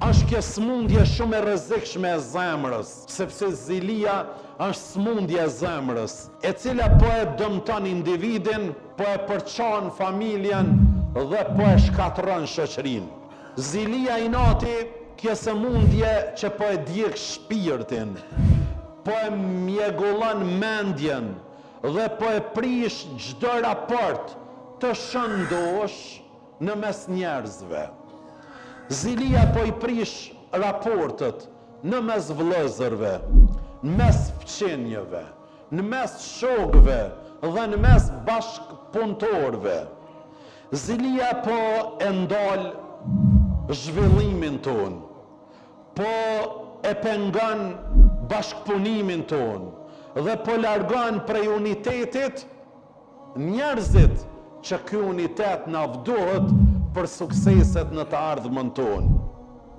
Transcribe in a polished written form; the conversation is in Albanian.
është kjo smundje shumë e rrezikshme e zemrës, sepse zilia është smundje e zemrës, e cila po e dëmton individin, po e përçon familjen dhe po e shkatërron shoqërinë. Zilia inati, kjo smundje që po e djeg shpirtin, po e mjegullon mendjen dhe po e prish çdo raport të shëndosh në mes njerëzve. Zilia po i prish raportet në mes vëllezërve, në mes fëmijëve, në mes shokëve dhe në mes bashkëpunëtorëve. Zilia po e ndal zhvillimin ton, po e pengon bashkëpunimin ton dhe po largon prej unitetit njerëzit që ky unitet na vdohet për sukseset në të ardhmen tonë.